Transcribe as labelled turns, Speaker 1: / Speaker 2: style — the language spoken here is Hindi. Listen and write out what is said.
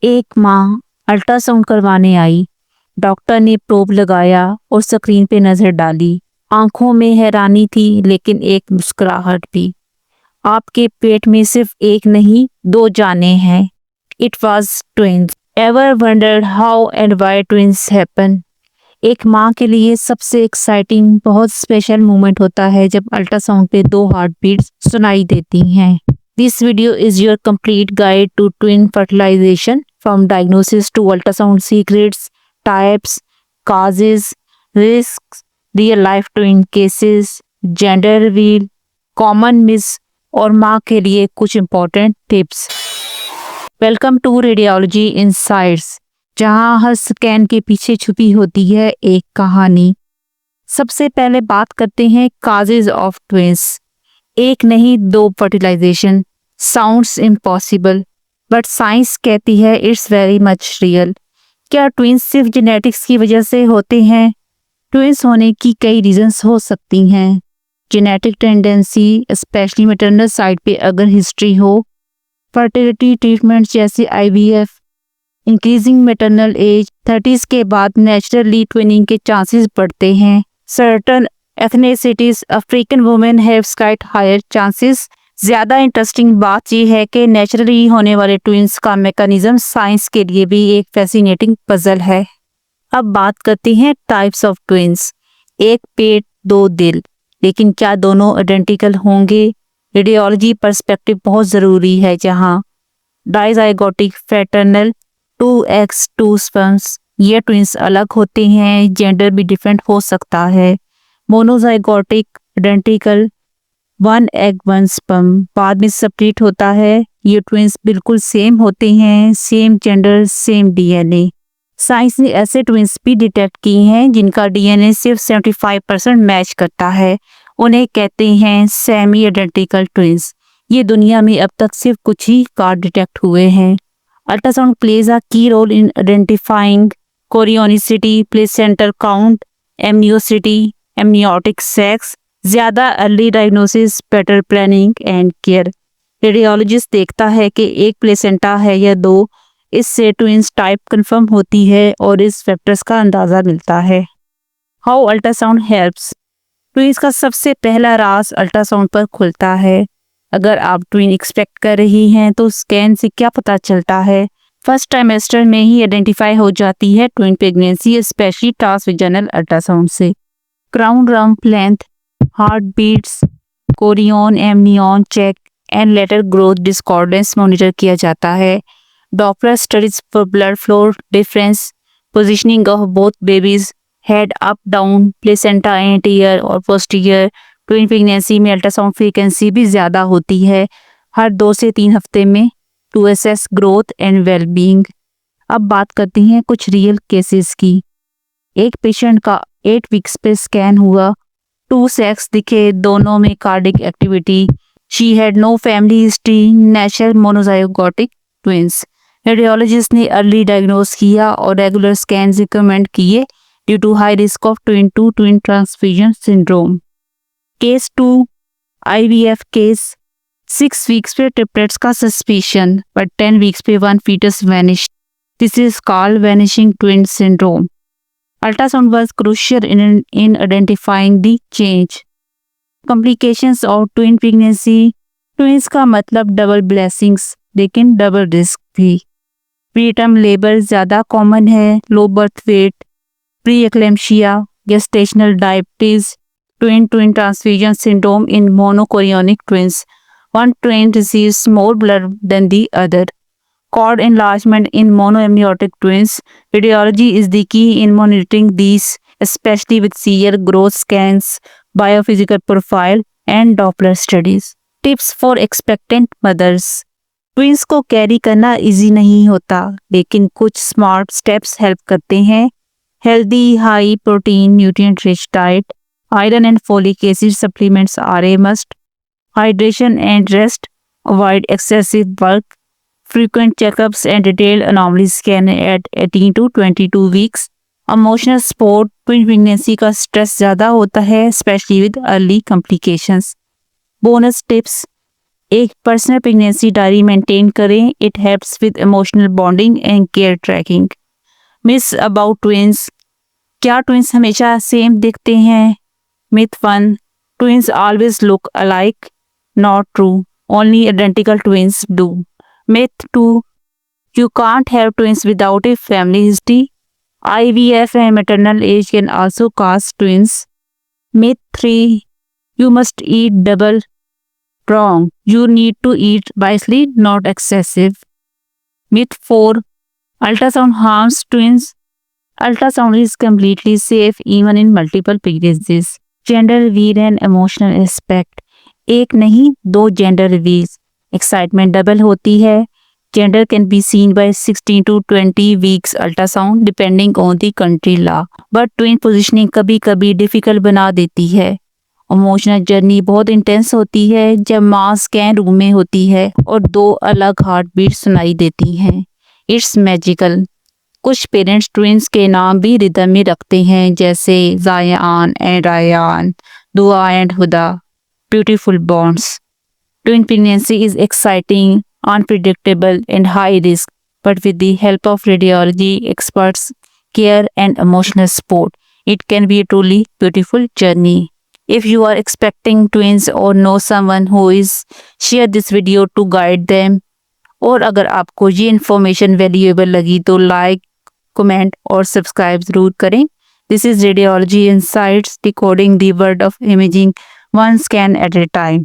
Speaker 1: एक माँ अल्ट्रासाउंड करवाने आई। डॉक्टर ने प्रोब लगाया और स्क्रीन पे नजर डाली। आंखों में हैरानी थी लेकिन एक मुस्कुराहट भी। आपके पेट में सिर्फ एक नहीं, दो जानें हैं। It was twins. Ever wondered how and why twins happen? एक माँ के लिए सबसे एक्साइटिंग, बहुत स्पेशल मोमेंट होता है जब अल्ट्रासाउंड पे दो हार्ट बीट्स सुनाई देती हैं। This video is your complete guide to twin fertilization, from diagnosis to ultrasound secrets, types, causes, risks, real life twin cases, gender reveal, common myths और माँ के लिए कुछ important tips. Welcome to radiology insights, जहां हर स्कैन के पीछे छुपी होती है एक कहानी। सबसे पहले बात करते हैं काजेज ऑफ ट्विंस। एक नहीं, दो fertilization sounds impossible, but science कहती है इट्स वेरी मच रियल। क्या ट्विंस सिर्फ जेनेटिक्स की वजह से होते हैं? ट्विंस होने की कई रीजंस हो सकती हैं। Genetic tendency, specially maternal side पे अगर हिस्ट्री हो, फर्टिलिटी ट्रीटमेंट्स जैसे IVF, increasing maternal age, 30s के बाद नेचुरली ट्विनिंग के चांसेस बढ़ते हैं। Certain ethnicities, African women have slight higher chances. ज्यादा इंटरेस्टिंग बात यह है कि नेचुरली होने वाले ट्विंस का मैकेनिज्म साइंस के लिए भी एक फैसिनेटिंग पजल है। अब बात करते हैं टाइप्स ऑफ ट्विंस। एक पेट, दो दिल, लेकिन क्या दोनों आइडेंटिकल होंगे? रेडियोलॉजी पर्सपेक्टिव बहुत ज़रूरी है, जहां डाइजाइगोटिक फ्रेटर्नल 2 eggs 2 sperms, ये ट्विंस अलग होते हैं, जेंडर भी डिफरेंट हो सकता है। मोनोजाइगोटिक आइडेंटिकल 1 egg 1 sperm, बाद में सेपरेट होता है, ये ट्विंस बिल्कुल सेम होते हैं, same gender, same DNA। Science ने ऐसे ट्विंस भी डिटेक्ट किए हैं जिनका DNA सिर्फ 75% मैच करता है। उन्हें कहते हैं सेमी आइडेंटिकल ट्विंस। ये दुनिया में अब तक सिर्फ कुछ ही कार्ड डिटेक्ट हुए हैं। Ultrasound plays a key role in identifying chorionicity, placental count, amnionicity, amniotic sacs, ज्यादा early diagnosis, better planning and care. Radiologist देखता है कि एक प्लेसेंटा है या दो, इससे ट्विंस टाइप कंफर्म होती है और इस फैक्टर्स का अंदाज़ा मिलता है। How ultrasound helps? ट्विंस का सबसे पहला राज अल्ट्रासाउंड पर खुलता है। अगर आप ट्विन एक्सपेक्ट कर रही हैं तो स्कैन से क्या पता चलता है? फर्स्ट ट्राइमेस्टर में ही आइडेंटिफाई हो जाती है twin pregnancy, specially transvaginal ultrasound से। Crown rump length, heart beats, chorion amnion check and later growth discordance monitor किया जाता है। Doppler studies for blood flow difference, positioning of both babies, head up down, placenta anterior और पोस्टीरियर। ट्विन प्रेगनेंसी में अल्ट्रासाउंड फ्रीक्वेंसी भी ज़्यादा होती है, हर 2 से 3 हफ्ते में, to assess growth and wellbeing. अब बात करते हैं कुछ रियल केसेस की। एक पेशेंट का 8 वीक्स पे स्कैन हुआ, 2 सेक्स दिखे, दोनों में cardiac activity. She had no family history, natural monozygotic twins. Radiologist ने अर्ली डायग्नोस किया और रेगुलर स्कैन रिकमेंड किए due to high risk of twin to twin transfusion syndrome. Case 2, IVF case. 6 weeks पे ट्रिपलेट्स का सस्पिशन, बट 10 वीक्स पे 1 fetus vanished. This is called vanishing twin syndrome. Ultrasound was crucial in identifying the change. Complications of twin pregnancy. Twins का मतलब डबल ब्लेसिंग्स, लेकिन डबल रिस्क भी। प्रीटर्म लेबर ज़्यादा कॉमन है, low birth weight, pre eclampsia, gestational diabetes, twin transfusion syndrome in monochorionic twins. One twin receives more blood than the other. Cord enlargement in monoamniotic twins. Radiology is the key in monitoring these, especially with serial growth scans, biophysical profile, and Doppler studies. Tips for expectant mothers. Twins को कैरी करना इजी नहीं होता, लेकिन कुछ स्मार्ट स्टेप्स हेल्प करते हैं। Healthy, high protein, nutrient rich diet, iron and folic acid supplements are a must. Hydration and rest, avoid excessive work, frequent checkups and detailed anomaly scan at 18 to 22 weeks. Emotional support, twin pregnancy का stress ज़्यादा होता है, especially with early complications. Bonus tips: एक पर्सनल प्रेगनेंसी डायरी मेंटेन करें, it helps with emotional bonding and care tracking. Myths about twins, क्या ट्विंस हमेशा सेम दिखते हैं? Myth 1, twins always look alike, not true, only identical twins do. Myth 2, you can't have twins without a family history. IVF and maternal age can also cause twins. Myth 3, you must eat double. Wrong. You need to eat wisely, not excessive. Myth 4, ultrasound harms twins. Ultrasound is completely safe even in multiple pregnancies. Gender reveal and emotional aspect. एक नहीं, दो जेंडर रिवील्स, एक्साइटमेंट डबल होती है। Gender can be seen by 16 to 20 weeks ultrasound depending on the country law. But twin positioning कभी कभी डिफ़िकल्ट बना देती है। इमोशनल जर्नी बहुत इंटेंस होती है जब माँ स्कैन रूम में होती है और दो अलग हार्ट बीट सुनाई देती हैं। It's magical. कुछ पेरेंट्स ट्विंस के नाम भी रिदम में रखते हैं, जैसे ज़ायान एंड रायान, दुआ and Huda, beautiful bonds. Twin pregnancy is exciting, unpredictable, and high risk, but with the help of radiology experts, care, and emotional support, it can be a truly beautiful journey. If you are expecting twins or know someone who is, share this video to guide them. और अगर आपको ये इन्फॉर्मेशन वैल्यूएबल लगी तो लाइक, कमेंट और सब्सक्राइब ज़रूर करें। This is radiology insights, decoding the world of imaging one scan at a time.